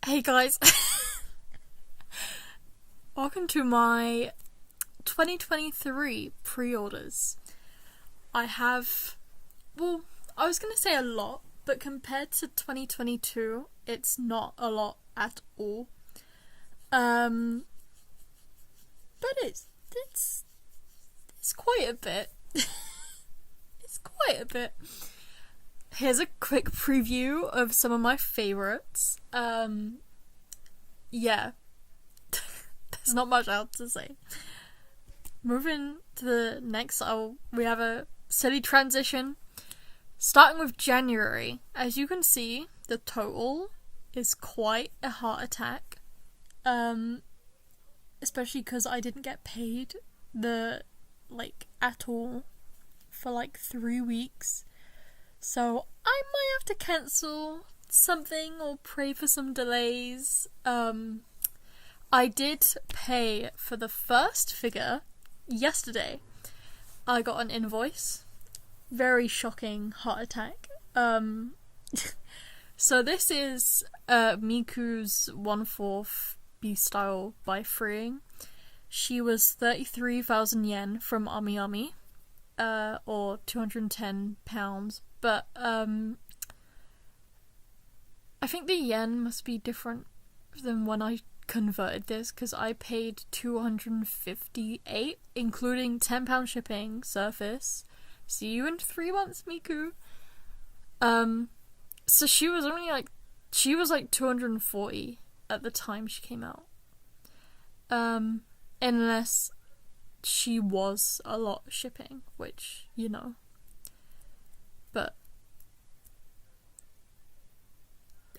Hey guys, welcome to my 2023 pre-orders. I have, I was gonna say a lot, but compared to 2022, it's not a lot at all. But it's quite a bit. It's quite a bit. Here's a quick preview of some of my favorites. Yeah. There's not much else to say. Moving to the next, we have a silly transition. Starting with January. As you can see, the total is quite a heart attack. Especially because I didn't get paid at all for 3 weeks. So I might have to cancel something or pray for some delays. I did pay for the first figure yesterday. I got an invoice. Very shocking heart attack. So this is Miku's 1/4 B-style by Freeing. She was 33,000 yen from Ami, or £210. But I think the yen must be different than when I converted this, because I paid 258, including £10 shipping, surface. See you in 3 months, Miku. So she was only 240 at the time she came out. Unless she was a lot shipping, which, But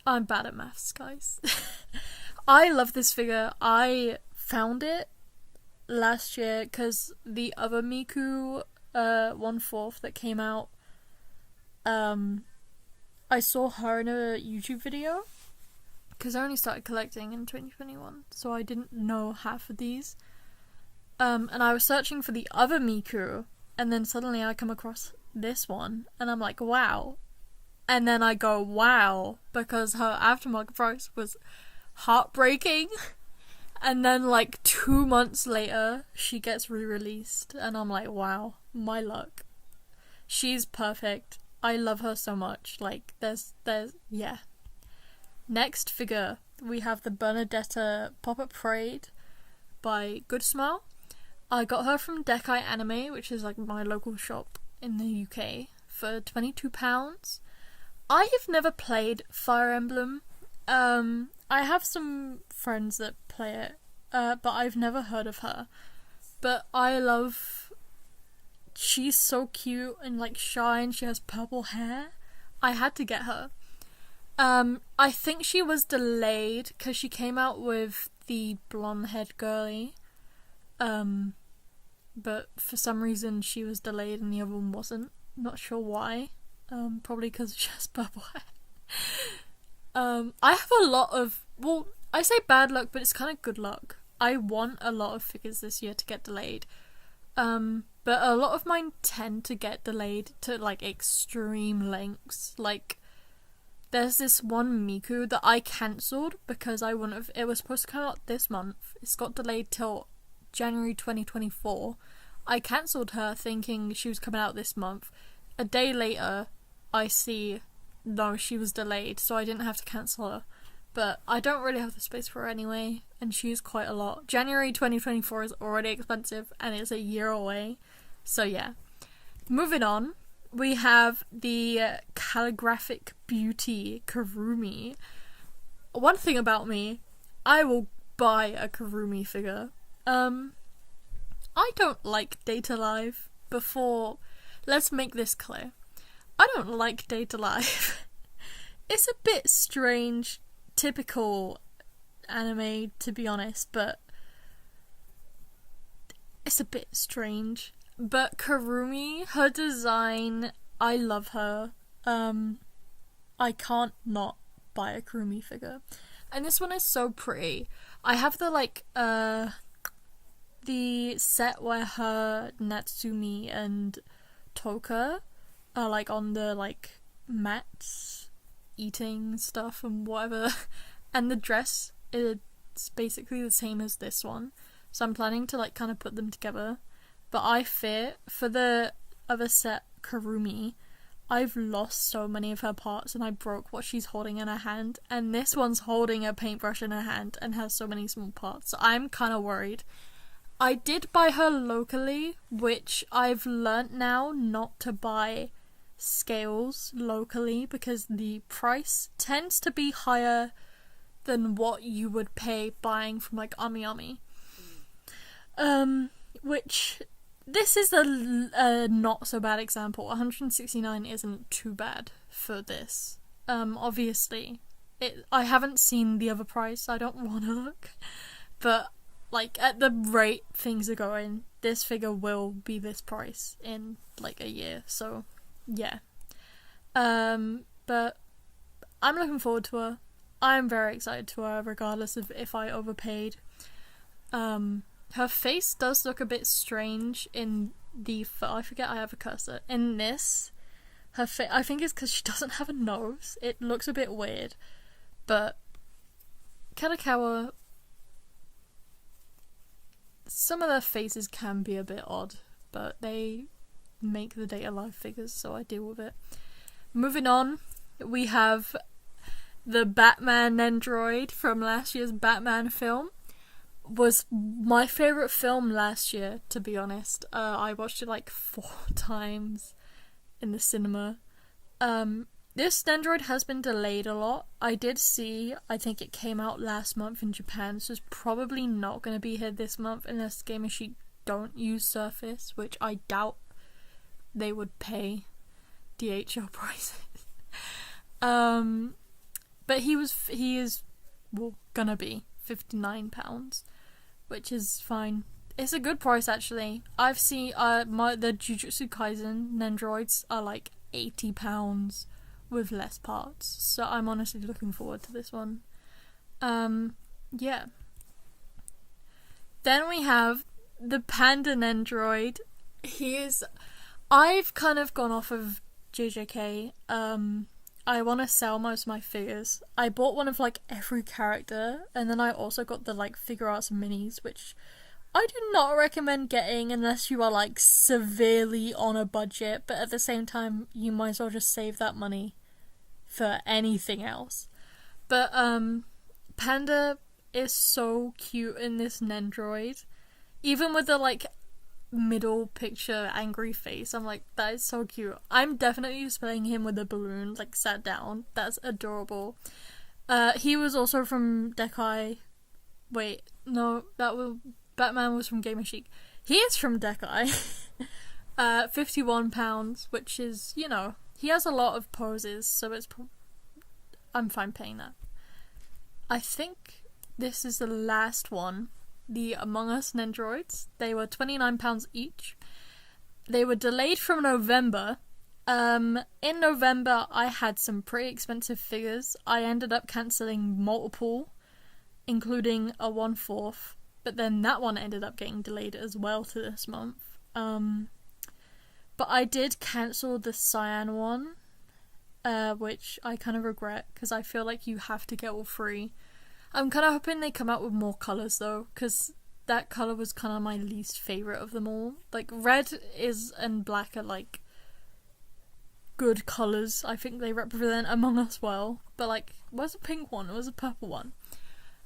I'm bad at maths, guys. I love this figure. I found it last year because the other Miku 1/4 that came out, I saw her in a YouTube video because I only started collecting in 2021, so I didn't know half of these. And I was searching for the other Miku, and then suddenly I come across this one, and I'm like, wow. And then I go, wow, because her aftermarket price was heartbreaking. And then 2 months later, she gets re-released, and I'm like, wow, my luck. She's perfect. I love her so much. Yeah. Next figure, we have the Bernadetta Pop-Up Parade by Good Smile. I got her from Dekai Anime, which is my local shop in the UK, for £22. I have never played Fire Emblem. I have some friends that play it, but I've never heard of her. But she's so cute and shy, and she has purple hair. I had to get her. I think she was delayed because she came out with the blonde-haired girly. But for some reason she was delayed and the other one wasn't. Not sure why. Probably because she has purple hair. I have a lot of, I say bad luck, but it's kind of good luck. I want a lot of figures this year to get delayed. But a lot of mine tend to get delayed to extreme lengths. There's this one Miku that I cancelled because it was supposed to come out this month. It's got delayed till January 2024. I cancelled her thinking she was coming out this month. A day later, I see, no, she was delayed, so I didn't have to cancel her. But I don't really have the space for her anyway, and she's quite a lot. January 2024 is already expensive, and it's a year away. So yeah. Moving on, we have the calligraphic beauty Kurumi. One thing about me, I will buy a Kurumi figure. I don't like Data Live. Let's make this clear. I don't like Data Live. It's a bit strange, typical anime, to be honest, but it's a bit strange. But Kurumi, her design, I love her. I can't not buy a Kurumi figure. And this one is so pretty. I have the set where her, Natsumi, and Toka are on the mats eating stuff and whatever. and the dress is basically the same as this one, so I'm planning to like kind of put them together. But I fear for the other set, Karumi, I've lost so many of her parts and I broke what she's holding in her hand, and this one's holding a paintbrush in her hand and has so many small parts, so I'm kind of worried. I did buy her locally, which I've learnt now not to buy scales locally because the price tends to be higher than what you would pay buying from like Ami. Which this is a not so bad example. 169 isn't too bad for this. Obviously, I haven't seen the other price. I don't want to look, but like at the rate things are going, this figure will be this price in like a year. So yeah. But I'm looking forward to her. I'm very excited to her, regardless of if I overpaid. Her face does look a bit strange in the... I forget I have a cursor. In this, her face... I think it's because she doesn't have a nose. It looks a bit weird. But Kadakawa... some of their faces can be a bit odd, but they make the Date A Live figures, so I deal with it. Moving on, we have the Batman Nendroid from last year's Batman film. Was my favourite film last year, to be honest. I watched it like 4 times in the cinema. This Nendroid has been delayed a lot. I did see, I think it came out last month in Japan, so it's probably not going to be here this month unless Game Machine don't use Surface, which I doubt they would pay DHL prices. But he is gonna be £59, which is fine. It's a good price actually. I've seen the Jujutsu Kaisen Nendroids are like £80 with less parts, so I'm honestly looking forward to this one. Yeah. Then we have the Panda Nendroid. I've kind of gone off of JJK. I want to sell most of my figures. I bought one of like every character, and then I also got the like Figure Arts minis, which I do not recommend getting unless you are like severely on a budget, but at the same time you might as well just save that money for anything else. But Panda is so cute in this Nendroid. Even with the like middle picture angry face, I'm like, that is so cute. I'm definitely displaying him with a balloon like sat down. That's adorable. He was also from Dekai. Wait, no, Batman was from Gamer Chic. He is from Dekai. £51, which is, you know, he has a lot of poses, so I'm fine paying that. I think this is the last one. The Among Us Nendroids. They were £29 each. They were delayed from November. In November, I had some pretty expensive figures. I ended up cancelling multiple, including a 1/4, but then that one ended up getting delayed as well to this month. But I did cancel the Cyan one, which I kind of regret, because I feel like you have to get all 3. I'm kind of hoping they come out with more colours though, because that colour was kind of my least favourite of them all. Like, red and black are like good colours. I think they represent Among Us well. But like, where's the pink one? Where's the purple one?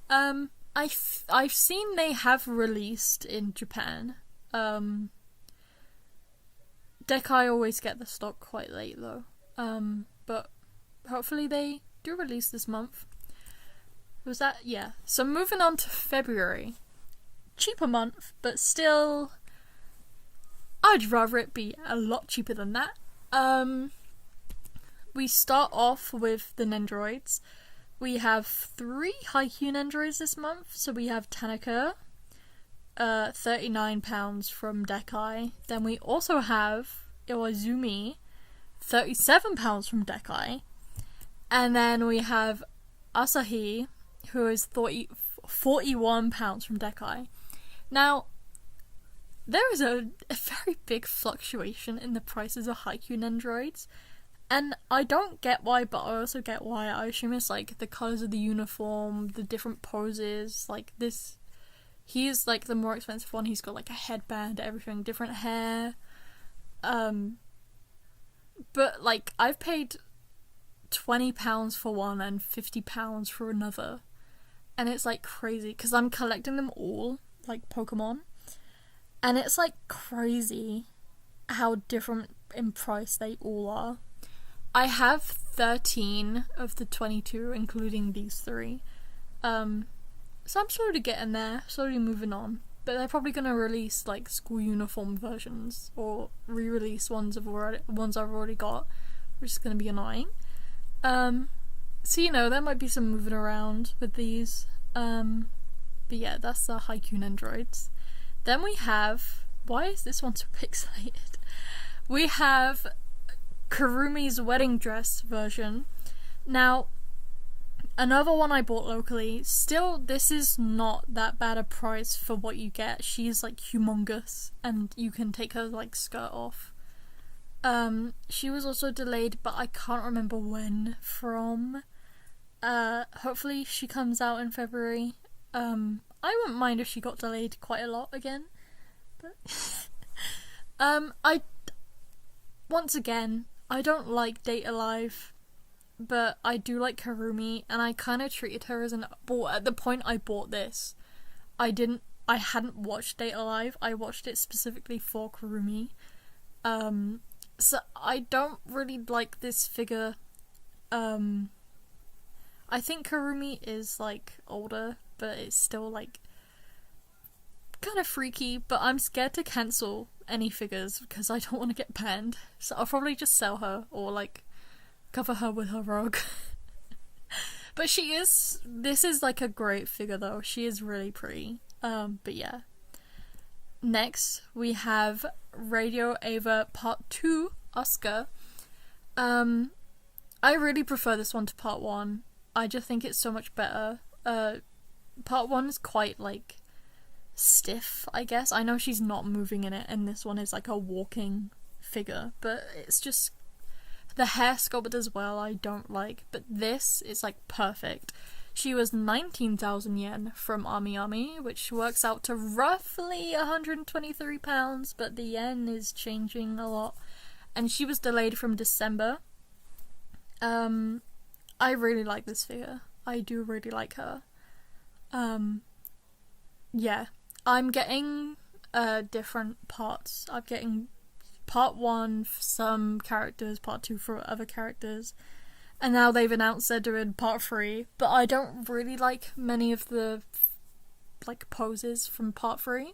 I've seen they have released in Japan. Dekai always get the stock quite late though. But hopefully they do release this month. Was that? Yeah. So moving on to February. Cheaper month, but still, I'd rather it be a lot cheaper than that. We start off with the Nendroids. We have 3 Haikyuu Nendroids this month. So we have Tanaka, £39 from Dekai. Then we also have Iwazumi, £37 from Dekai. And then we have Asahi, who is £41 from Dekai. Now, there is a very big fluctuation in the prices of Haikyuu Nendroids, And I don't get why, but I also get why. I assume it's like the colours of the uniform, the different poses, like this. He's like the more expensive one. He's got like a headband, everything, different hair. But like I've paid £20 for one and £50 for another, and it's like crazy because I'm collecting them all like Pokemon, and it's like crazy how different in price they all are. I have 13 of the 22, including these three. So I'm slowly getting there, slowly moving on. But they're probably gonna release like school uniform versions or re-release ones I've already got, which is gonna be annoying. So you know, there might be some moving around with these. But yeah, that's the Haikyuu androids. Then we have, why is this one so pixelated? We have Kurumi's wedding dress version. Now, another one I bought locally. Still, this is not that bad a price for what you get. She's like humongous, and you can take her like skirt off. She was also delayed, but I can't remember when from. Hopefully she comes out in February. I wouldn't mind if she got delayed quite a lot again. But once again, I don't like Date Alive, but I do like Kurumi, and I kind of treated her as at the point I bought this, I hadn't watched Date Alive. I watched it specifically for Kurumi. So I don't really like this figure. I think Kurumi is like older, but it's still like kind of freaky, but I'm scared to cancel any figures because I don't want to get banned. So I'll probably just sell her or like cover her with her rug. But this is like a great figure though. She is really pretty. But yeah. Next we have Radio Ava Part 2 Asuka. I really prefer this one to Part 1. I just think it's so much better. Part 1 is quite like stiff, I guess. I know she's not moving in it, and this one is like a walking figure, but it's just the hair sculpt as well I don't like, but this is like perfect. She was 19,000 yen from Ami Ami, which works out to roughly £123, but the yen is changing a lot, and she was delayed from December. I really like this figure. I do really like her. Yeah. I'm getting different parts. I'm getting part 1 for some characters, part 2 for other characters, and now they've announced they're doing part 3, but I don't really like many of the like poses from part 3,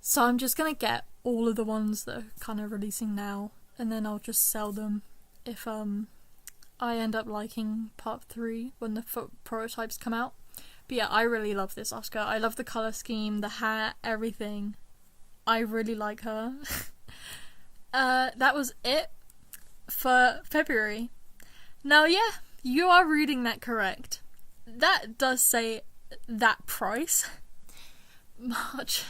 so I'm just gonna get all of the ones that are kind of releasing now, and then I'll just sell them if I end up liking part 3 when the prototypes come out. But yeah, I really love this Asuka. I love the colour scheme, the hat, everything. I really like her. That was it for February. Now, yeah, you are reading that correct. That does say that price. March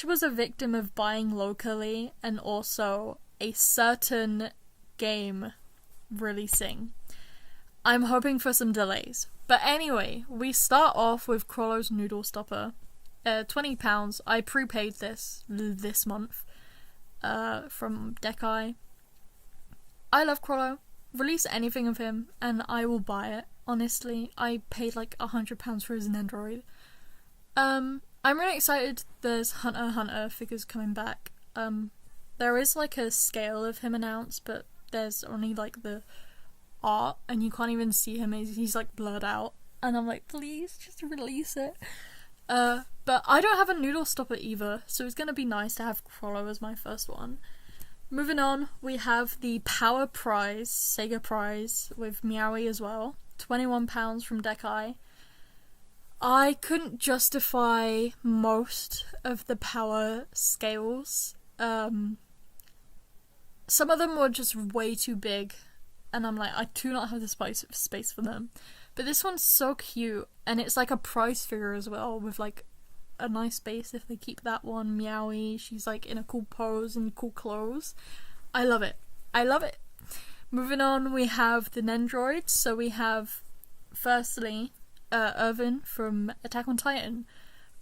was a victim of buying locally and also a certain game releasing. I'm hoping for some delays. But anyway, we start off with Chrollo's Noodle Stopper. £20. I prepaid this month from Dekai. I love Chrollo. Release anything of him and I will buy it. Honestly, I paid like £100 for his Android. I'm really excited there's Hunter x Hunter figures coming back. There is like a scale of him announced, but there's only like the art and you can't even see him. He's like blurred out, and I'm like, please just release it. But I don't have a Noodle Stopper either, so it's gonna be nice to have Chrollo as my first one. Moving on, we have the Power Prize, Sega Prize, with Meowie as well. £21 from Dekai. I couldn't justify most of the power scales. Some of them were just way too big, and I'm like, I do not have the space for them. But this one's so cute, and it's like a prize figure as well, with like a nice space if they keep that one. Meowie, she's like in a cool pose and cool clothes. I love it. I love it. Moving on, we have the Nendroids. So we have, firstly, Irvin from Attack on Titan,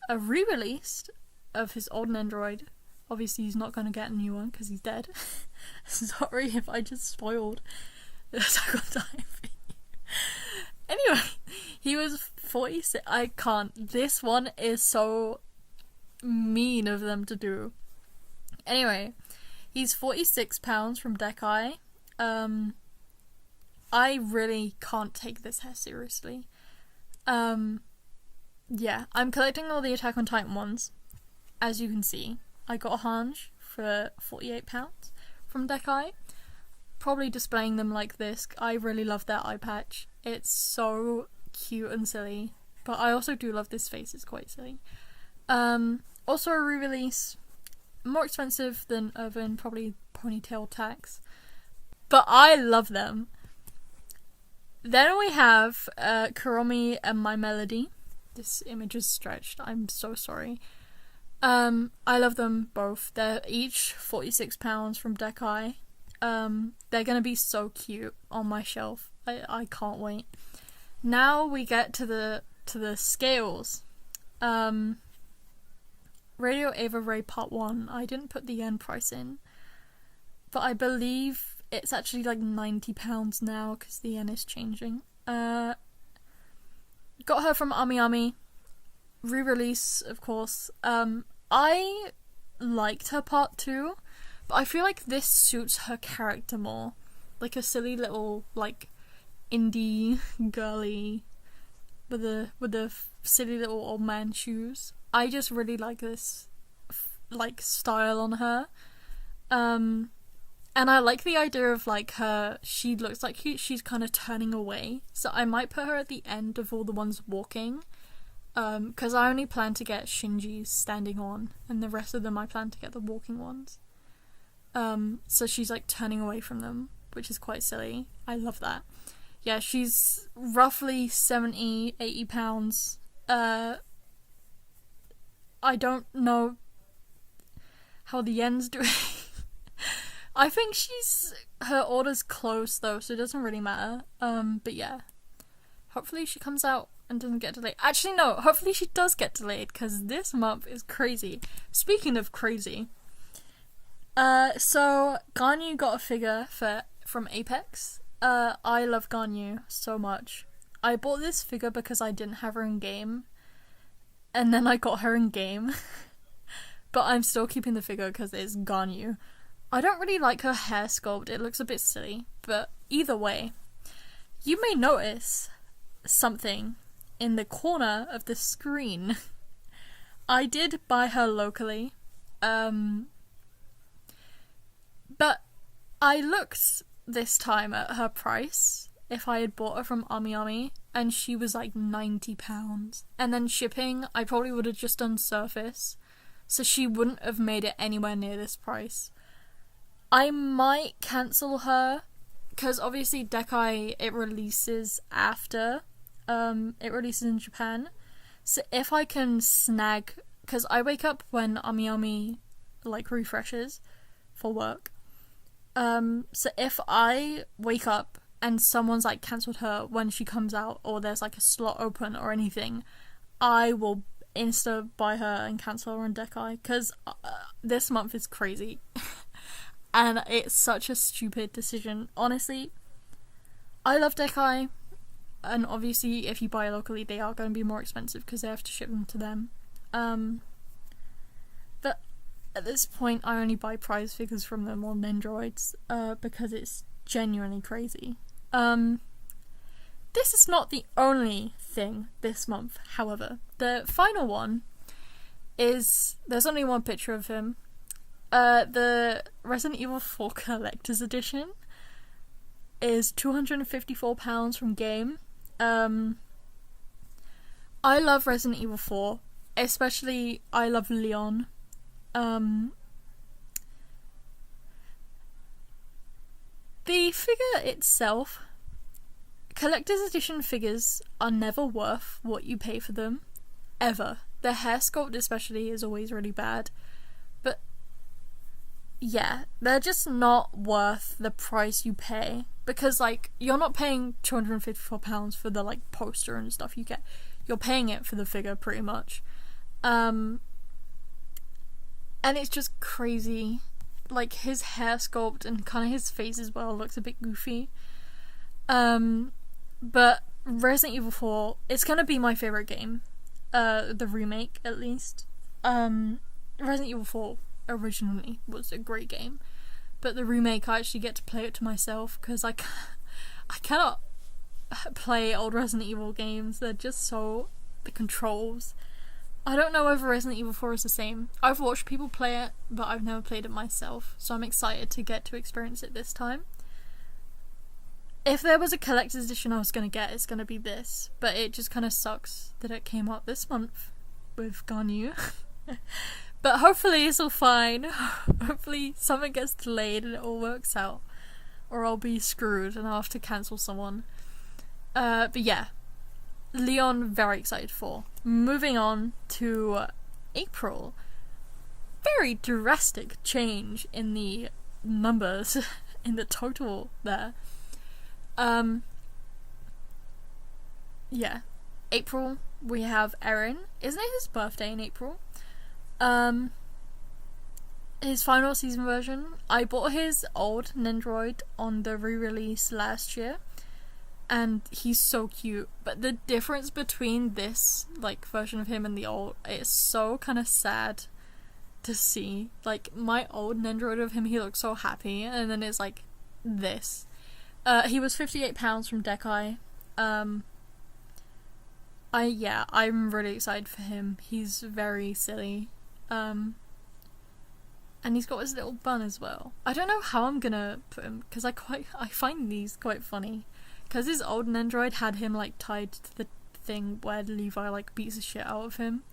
a re-released of his old Nendroid. Obviously, he's not going to get a new one because he's dead. Sorry if I just spoiled the Attack on Titan thing. Anyway, he was 46. I can't. This one is so mean of them to do. Anyway, he's £46 from Dekai. I really can't take this hair seriously. Yeah, I'm collecting all the Attack on Titan ones. As you can see, I got a Hange for £48 from Dekai. Probably displaying them like this. I really love their eye patch. It's so cute and silly. But I also do love this face, it's quite silly. Also a re-release. More expensive than Irvin, probably ponytail tax. But I love them. Then we have Kuromi and My Melody. This image is stretched, I'm so sorry. I love them both. They're each £46 from Dekai. They're gonna be so cute on my shelf. I can't wait. Now we get to the scales. Radio Ava Ray Part 1. I didn't put the yen price in, but I believe it's actually like £90 now because the yen is changing. Got her from Ami Ami. Re-release, of course. I liked her Part 2, but I feel like this suits her character more. Like a silly little, like, indie girly with the silly little old man shoes. I just really like this, like, style on her. And I like the idea of, like, she looks like she's kind of turning away. So I might put her at the end of all the ones walking. Because I only plan to get Shinji's standing on, and the rest of them I plan to get the walking ones. So she's, like, turning away from them, which is quite silly. I love that. Yeah, she's roughly 70, 80 pounds. I don't know how the yen's doing. I think her order's close though, so it doesn't really matter. But yeah. Hopefully she comes out and doesn't get delayed. Actually, no, hopefully she does get delayed, because this month is crazy. Speaking of crazy, so Ganyu got a figure from Apex. I love Ganyu so much. I bought this figure because I didn't have her in game, and then I got her in game. But I'm still keeping the figure because it's Ganyu. I don't really like her hair sculpt, it looks a bit silly, but either way, you may notice something in the corner of the screen. I did buy her locally, but I looked this time at her price if I had bought her from Ami Ami, and she was like £90. And then shipping, I probably would have just done surface, so she wouldn't have made it anywhere near this price. I might cancel her, because obviously Dekai, it releases after, it releases in Japan. So if I can snag, because I wake up when Ami Ami, like, refreshes for work. So if I wake up and someone's, like, cancelled her when she comes out, or there's, like, a slot open or anything, I will insta buy her and cancel her on Dekai, because this month is crazy. And it's such a stupid decision. Honestly, I love Dekai, and obviously if you buy locally they are going to be more expensive because they have to ship them to them. But at this point I only buy prize figures from them on Nendroids because it's genuinely crazy. This is not the only thing this month, however. The final one is, there's only one picture of him. The Resident Evil 4 Collector's Edition is £254 from Game. I love Resident Evil 4, especially I love Leon. The figure itself, Collector's Edition figures are never worth what you pay for them, ever. The hair sculpt especially is always really bad. yeah, they're just not worth the price you pay. Because, like, you're not paying £254 for the, like, poster and stuff you get. You're paying it for the figure, pretty much. And it's just crazy. Like, his hair sculpt and kind of his face as well looks a bit goofy. But Resident Evil 4, it's gonna be my favourite game. The remake, at least. Resident Evil 4 originally was a great game. But the remake, I actually get to play it to myself, because I cannot play old Resident Evil games. They're just so... the controls... I don't know whether Resident Evil 4 is the same. I've watched people play it, but I've never played it myself, so I'm excited to get to experience it this time. If there was a collector's edition I was going to get, it's going to be this, but it just kind of sucks that it came out this month with Garnu. But hopefully it's all fine. Hopefully something gets delayed and it all works out, or I'll be screwed and I'll have to cancel someone. But yeah. Leon, very excited for. Moving on to April. Very drastic change in the numbers, in the total there. Yeah. April, we have Eren. Isn't it his birthday in April? His final season version. I bought his old Nendroid on the re-release last year. And he's so cute, but the difference between this, like, version of him and the old, it's so kind of sad to see. Like, my old Nendroid of him, he looks so happy, and then it's like this. He was £58 from Dekai. I'm really excited for him. He's very silly. And he's got his little bun as well. I don't know how I'm gonna put him, because I find these quite funny. Because his old Nendroid had him, like, tied to the thing where Levi, like, beats the shit out of him.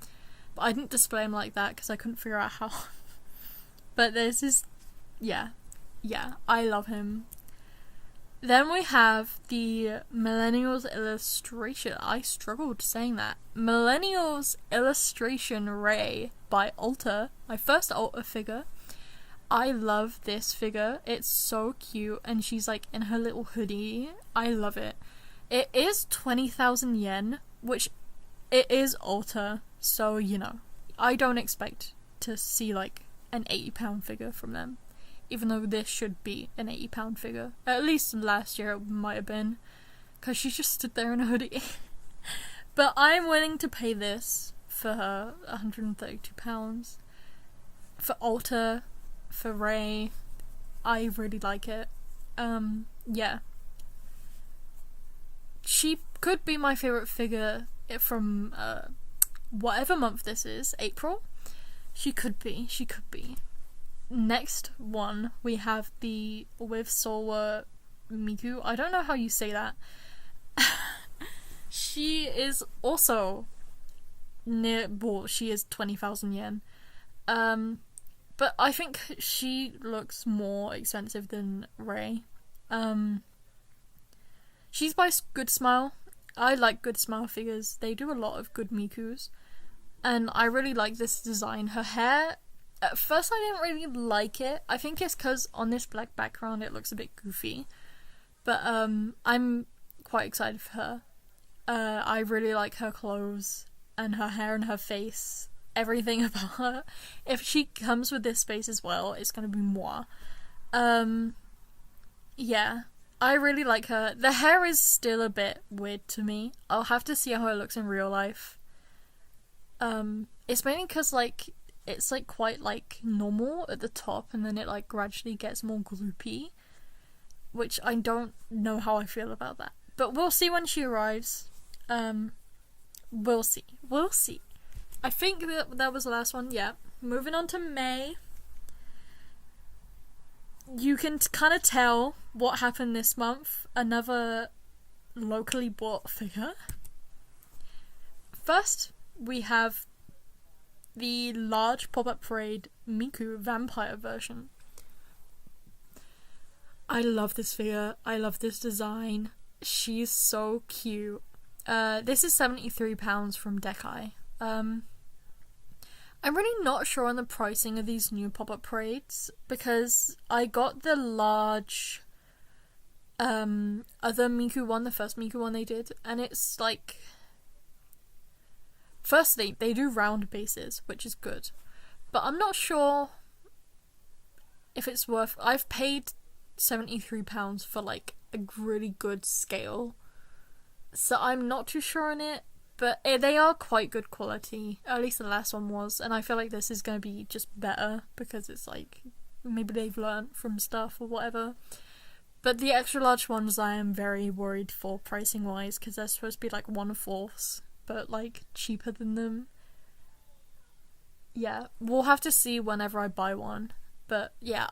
But I didn't display him like that because I couldn't figure out how. But there's this... Yeah, I love him. Then we have the Millennials illustration. I struggled saying that. Millennials illustration Ray by Alter. My first Alter figure. I love this figure. It's so cute, and she's like in her little hoodie. I love it. It is 20,000 yen, which it is Alter, so you know, I don't expect to see like an £80 figure from them, even though this should be an £80 figure. At least last year it might have been, because she just stood there in a hoodie. But I'm willing to pay this for her, £132 for Alter. For Ray, I really like it. Yeah. She could be my favourite figure from whatever month this is, April. She could be. Next one, we have the with Solwa Miku. I don't know how you say that. She is also she is 20,000 yen. But I think she looks more expensive than Ray. She's by Good Smile. I like Good Smile figures. They do a lot of good Mikus. And I really like this design. Her hair, at first I didn't really like it. I think it's because on this black background it looks a bit goofy. But I'm quite excited for her. I really like her clothes and her hair and her face. Everything about her. If she comes with this face as well, it's gonna be moi. Yeah, I really like her. The hair is still a bit weird to me. I'll have to see how it looks in real life. It's mainly because like it's like quite like normal at the top, and then it like gradually gets more gloopy, which I don't know how I feel about that. But we'll see when she arrives. We'll see. I think that was the last one, yeah. Moving on to May. You can kind of tell what happened this month. Another locally bought figure. First, we have the large pop-up parade Miku vampire version. I love this figure. I love this design. She's so cute. This is £73 from Dekai. I'm really not sure on the pricing of these new pop-up parades because I got the large other Miku one, the first Miku one they did, and it's like, firstly, they do round bases, which is good, but I'm not sure if it's worth. I've paid £73 for like a really good scale, so I'm not too sure on it, but they are quite good quality, at least the last one was, and I feel like this is going to be just better because it's like maybe they've learned from stuff or whatever. But the extra large ones I am very worried for pricing wise because they're supposed to be like 1/4, but like cheaper than them. Yeah, we'll have to see whenever I buy one. But yeah,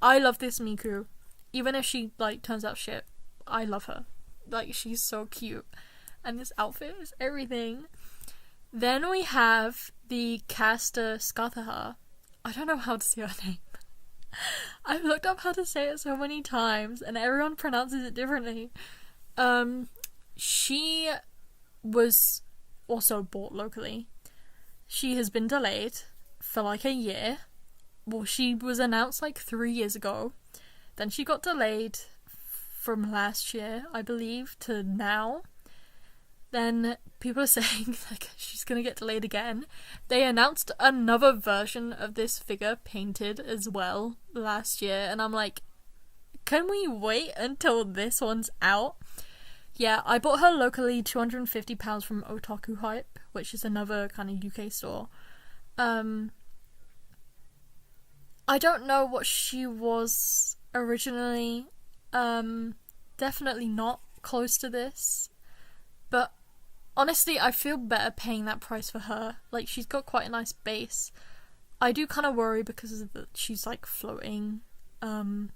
I love this Miku. Even if she like turns out shit, I love her. Like, she's so cute. And this outfit is everything. Then we have the caster Skataha. I don't know how to say her name. I've looked up how to say it so many times and everyone pronounces it differently. She was also bought locally. She has been delayed for like a year. Well, she was announced like 3 years ago. Then she got delayed from last year, I believe, to now. Then people are saying like she's gonna get delayed again. They announced another version of this figure painted as well last year, and I'm like, can we wait until this one's out? Yeah, I bought her locally £250 from Otaku Hype, which is another kind of UK store. I don't know what she was originally. Definitely not close to this. But honestly, I feel better paying that price for her. Like, she's got quite a nice base. I do kind of worry because of she's like floating. And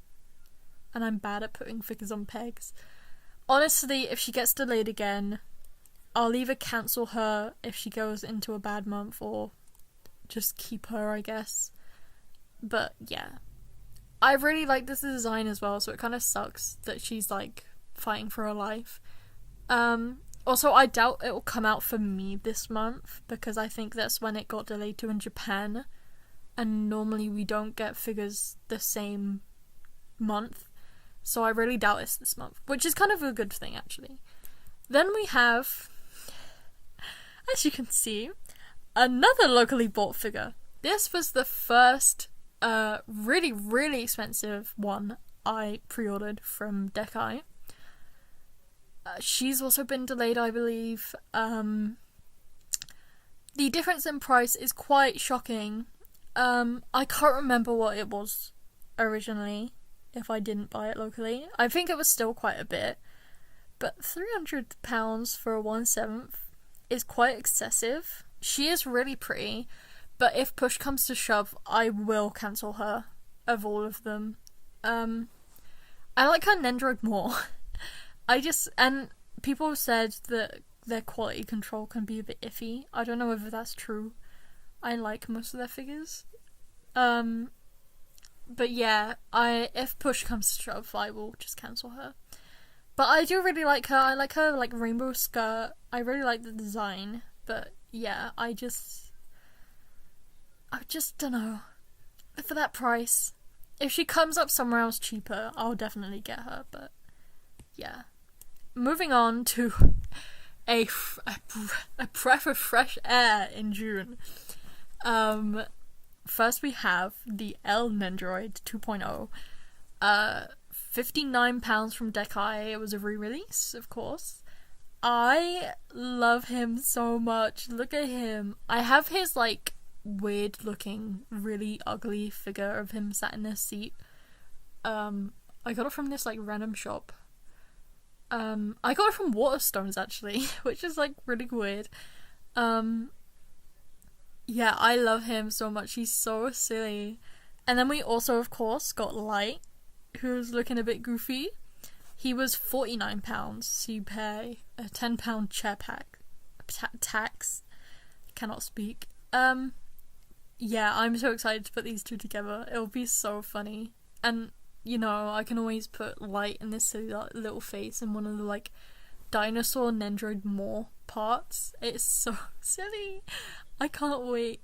I'm bad at putting figures on pegs. Honestly, if she gets delayed again, I'll either cancel her if she goes into a bad month or just keep her, I guess. But yeah, I really like this design as well, so it kind of sucks that she's like fighting for her life. Also, I doubt it will come out for me this month because I think that's when it got delayed to in Japan, and normally we don't get figures the same month, so I really doubt it's this month, which is kind of a good thing actually. Then we have, as you can see, another locally bought figure. This was the first really, really expensive one I pre-ordered from Dekai. She's also been delayed, I believe. The difference in price is quite shocking. I can't remember what it was originally if I didn't buy it locally. I think it was still quite a bit. But £300 for a 1/7 is quite excessive. She is really pretty. But if push comes to shove, I will cancel her of all of them. I like her Nendroid more. And people said that their quality control can be a bit iffy. I don't know whether that's true. I like most of their figures. But yeah, if push comes to shove, I will just cancel her. But I do really like her. I like her like rainbow skirt. I really like the design. But yeah, I just don't know. For that price, if she comes up somewhere else cheaper, I'll definitely get her. But yeah. Moving on to a breath of fresh air in June. First we have the L Nendroid 2.0. £59 from Dekai. It was a re-release, of course. I love him so much. Look at him. I have his like weird looking, really ugly figure of him sat in a seat. I got it from this like random shop. I got it from Waterstones actually, which is like really weird. Yeah, I love him so much. He's so silly. And then we also, of course, got Light, who's looking a bit goofy. He was £49, so you pay a £10 chair tax. Cannot speak. Yeah, I'm so excited to put these two together. It'll be so funny. And, you know, I can always put Light in this silly little face in one of the, like, dinosaur Nendroid More parts. It's so silly. I can't wait.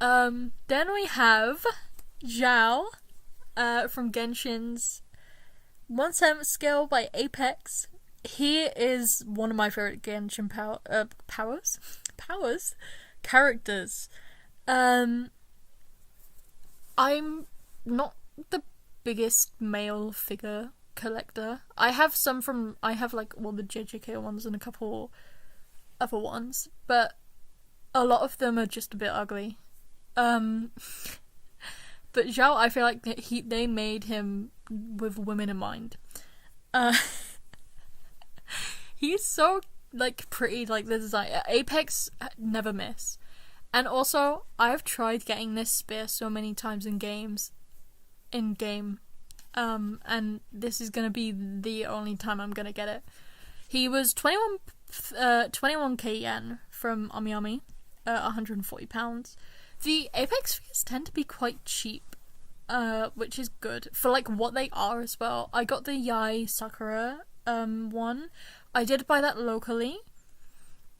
Then we have Zhao, from Genshin's 1/7 scale by Apex. He is one of my favorite Genshin characters. I'm not the biggest male figure collector. I have like all the JJK ones and a couple other ones, but a lot of them are just a bit ugly. But Zhao, I feel like they made him with women in mind. He's so like pretty, like the design. Apex never miss. And also, I've tried getting this spear so many times in game, and this is gonna be the only time I'm gonna get it. He was 21k yen from AmiAmi, £140. The Apex figures tend to be quite cheap, which is good for like what they are as well. I got the Yai Sakura one. I did buy that locally,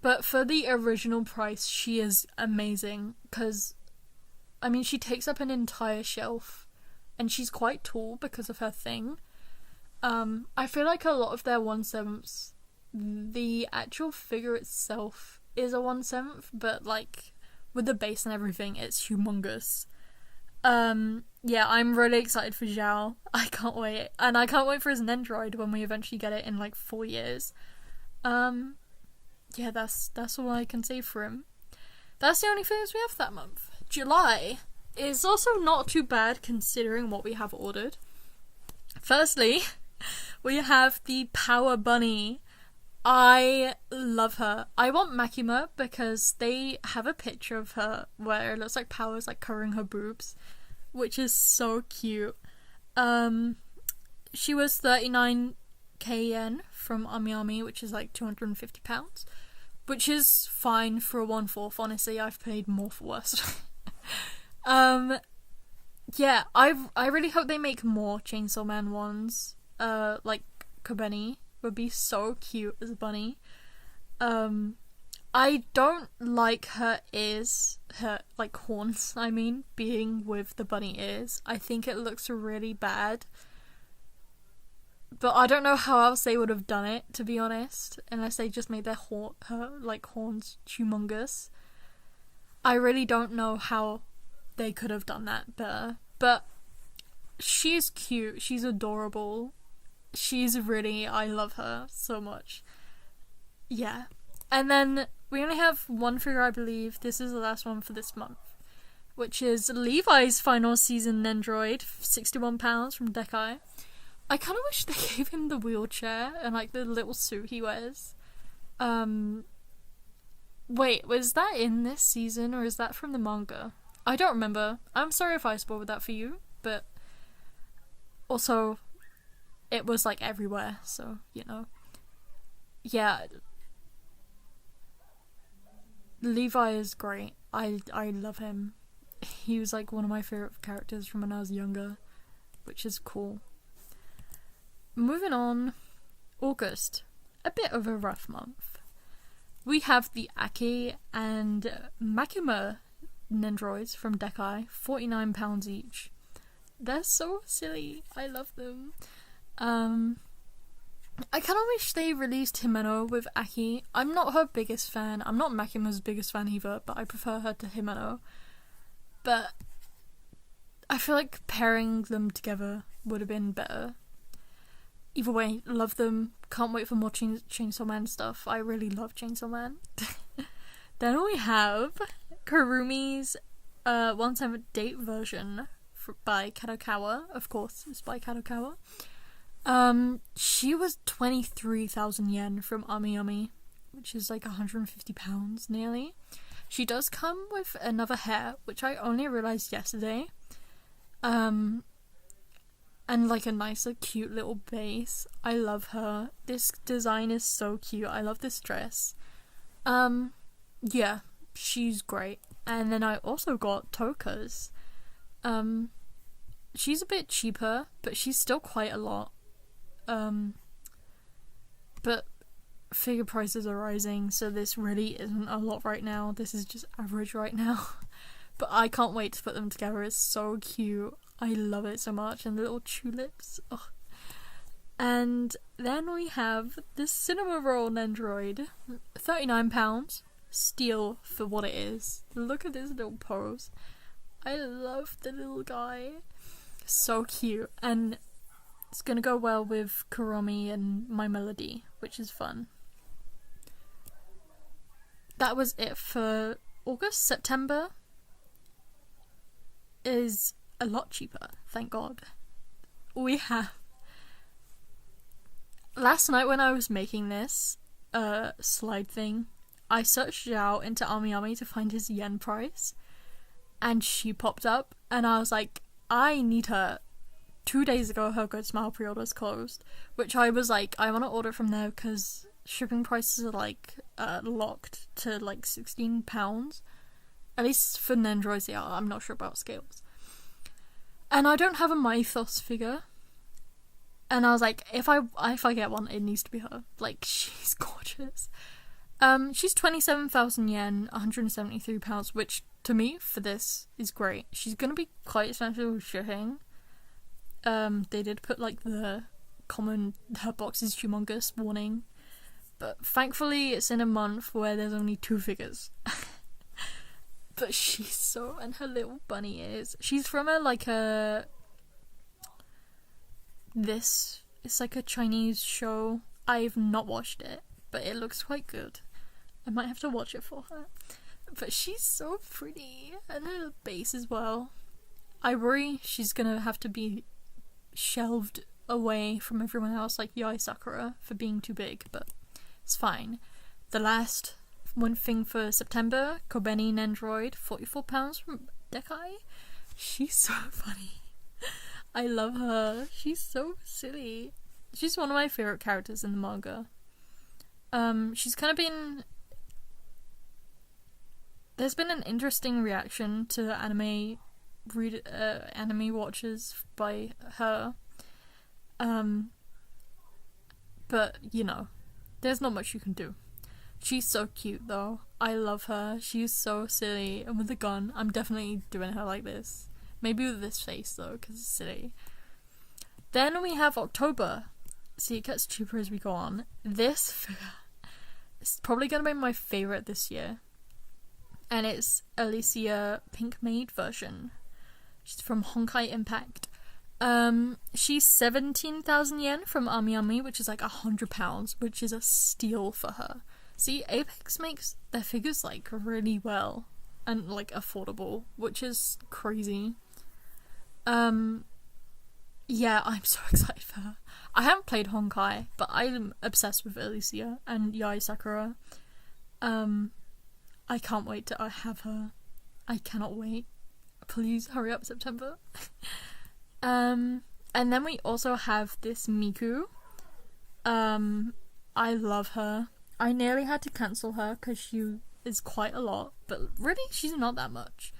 but for the original price, she is amazing because, I mean, she takes up an entire shelf, and she's quite tall because of her thing. I feel like a lot of their 1/7s, the actual figure itself is a 1/7, but like with the base and everything, it's humongous. Yeah, I'm really excited for Zhao. I can't wait. And I can't wait for his Nendroid when we eventually get it in like 4 years. Yeah, that's all I can say for him. That's the only figures we have that month. July is also not too bad considering what we have ordered. Firstly, we have the Power Bunny. I love her. I want Makima because they have a picture of her where it looks like Power's like covering her boobs, which is so cute. She was 39k yen from AmiAmi, which is like £250, which is fine for a 1/4. Honestly, I've paid more for worse. Yeah, I really hope they make more Chainsaw Man ones. Like Kobeni would be so cute as a bunny. I don't like her ears, her like horns, I mean, being with the bunny ears. I think it looks really bad. But I don't know how else they would have done it, to be honest, unless they just made her like horns humongous. I really don't know how they could have done that better. But she's cute, she's adorable. I love her so much. Yeah. And then we only have one figure, I believe. This is the last one for this month, which is Levi's final season Nendroid, £61 from Dekai. I kind of wish they gave him the wheelchair and like the little suit he wears. Wait, was that in this season or is that from the manga? I don't remember. I'm sorry if I spoiled that for you, but also it was like everywhere, so you know. Yeah, Levi is great. I love him. He was like one of my favorite characters from when I was younger, which is cool. Moving on, August. A bit of a rough month. We have the Aki and Makima Nendroids from Dekai, £49 each. They're so silly. I love them. I kind of wish they released Himeno with Aki. I'm not her biggest fan. I'm not Makima's biggest fan either, but I prefer her to Himeno. But I feel like pairing them together would have been better. Either way, love them. Can't wait for more Chainsaw Man stuff. I really love Chainsaw Man. Then we have Kurumi's 1/7 date version by Kadokawa. Of course, it's by Kadokawa. She was 23,000 yen from AmiAmi, which is like £150 nearly. She does come with another hair, which I only realised yesterday. And like a nicer, cute little base. I love her. This design is so cute. I love this dress. Yeah, she's great. And then I also got Toka's. She's a bit cheaper, but she's still quite a lot. But figure prices are rising, so this really isn't a lot right now. This is just average right now. But I can't wait to put them together. It's so cute. I love it so much. And the little tulips. Oh. And then we have the cinema roll Nendroid. £39. Steal for what it is. Look at this little pose. I love the little guy. So cute. And it's gonna go well with Kuromi and My Melody, which is fun. That was it for August. September is a lot cheaper, thank God. We have... Last night when I was making this slide thing, I searched it out into AmiAmi to find his yen price, and she popped up, and I was like, I need her. 2 days ago, her Good Smile pre-orders closed, which I was like, I want to order from there because shipping prices are like locked to like £16. At least for Nendroids they are. I'm not sure about scales. And I don't have a Mythos figure. And I was like, if I get one, it needs to be her. Like, she's gorgeous. She's 27,000 yen, £173, which to me for this is great. She's gonna be quite expensive with shipping. They did put like the common her box is humongous warning, but thankfully it's in a month where there's only 2 figures. But she's so, and her little bunny ears. She's from it's like a Chinese show. I've not watched it, but it looks quite good. I might have to watch it for her. But she's so pretty, and her base as well. I worry she's gonna have to be shelved away from everyone else like Yai Sakura for being too big, but it's fine. The last one thing for September, Kobeni Nendroid, £44 from Dekai. She's so funny. I love her. She's so silly. She's one of my favourite characters in the manga. She's kind of been... There's been an interesting reaction to anime watchers by her. But, you know, there's not much you can do. She's so cute though. I love her. She's so silly. And with a gun, I'm definitely doing her like this. Maybe with this face though, because it's silly. Then we have October. See, it gets cheaper as we go on. This figure is probably going to be my favourite this year. And it's Alicia Pink Maid version. She's from Honkai Impact. She's 17,000 yen from AmiAmi, which is like £100, which is a steal for her. See, Apex makes their figures like really well and like affordable, which is crazy. Yeah, I'm so excited for her. I haven't played Honkai, but I'm obsessed with Alicia and Yai Sakura. I can't wait to have her. I cannot wait. Please hurry up, September. And then we also have this Miku. I love her. I nearly had to cancel her because she is quite a lot, but really she's not that much.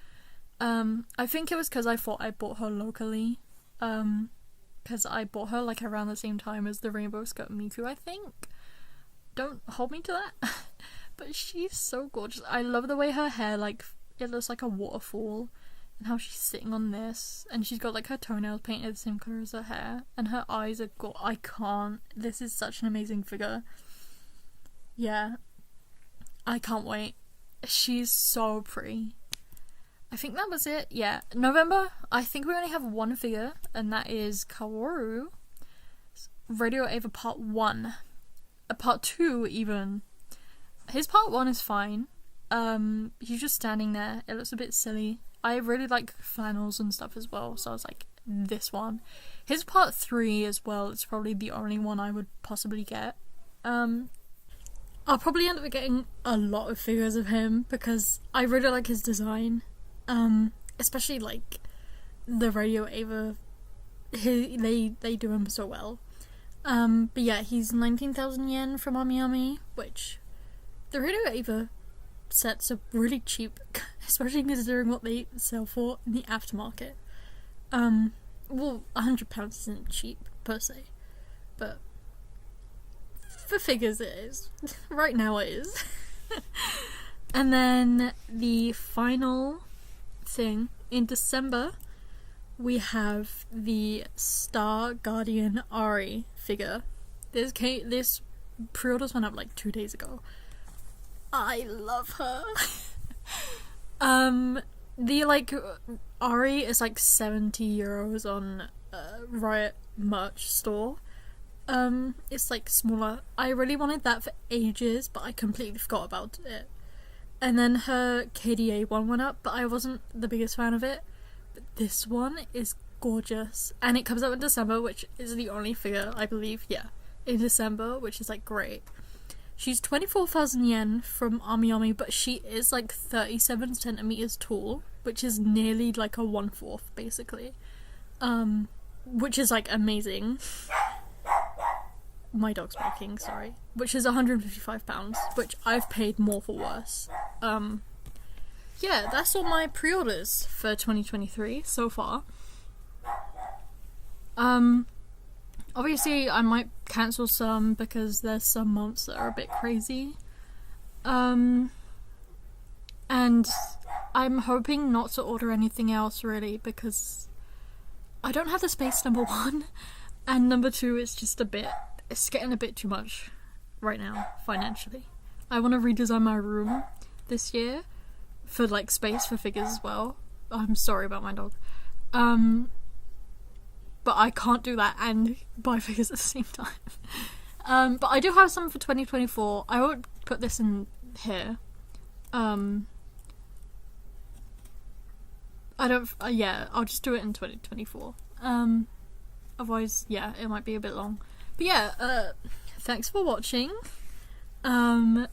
I think it was because I thought I bought her locally. Because I bought her like around the same time as the Rainbow Skirt Miku, I think. Don't hold me to that. But she's so gorgeous. I love the way her hair, like, it looks like a waterfall. And how she's sitting on this. And she's got like her toenails painted the same colour as her hair. And her eyes are I can't. This is such an amazing figure. Yeah. I can't wait. She's so pretty. I think that was it. Yeah. November, I think we only have one figure. And that is Kaworu. Radio Ava Part 1. Part 2 even. His Part 1 is fine. He's just standing there. It looks a bit silly. I really like flannels and stuff as well, so I was like, this one. His Part 3 as well, it's probably the only one I would possibly get. I'll probably end up getting a lot of figures of him, because I really like his design. Especially, like, the Radio Ava, they do him so well. But yeah, he's 19,000 yen from AmiAmi, which, the Radio Ava sets are really cheap, especially considering what they sell for in the aftermarket. Well, £100 isn't cheap per se, but for figures it is. Right now it is. And then the final thing. In December, we have the Star Guardian Ari figure. This pre-orders went up like 2 days ago. I love her. The like Ari is like €70 on Riot merch store. It's like smaller. I really wanted that for ages, but I completely forgot about it. And then her KDA one went up, but I wasn't the biggest fan of it. But this one is gorgeous, and it comes out in December, which is the only figure I believe, in December, which is like great. She's 24,000 yen from Ami, but she is like 37 centimeters tall, which is nearly like a 1/4 basically, which is like amazing. My dog's barking, sorry. Which is £155, which I've paid more for worse. Yeah, that's all my pre-orders for 2023 so far. Obviously I might cancel some because there's some months that are a bit crazy. And I'm hoping not to order anything else really, because I don't have the space, number one, and number two, it's getting a bit too much right now, financially. I want to redesign my room this year for like space for figures as well. I'm sorry about my dog. But I can't do that and buy figures at the same time. But I do have some for 2024. I won't put this in here. I'll just do it in 2024. Otherwise, it might be a bit long. But yeah, thanks for watching. Bye.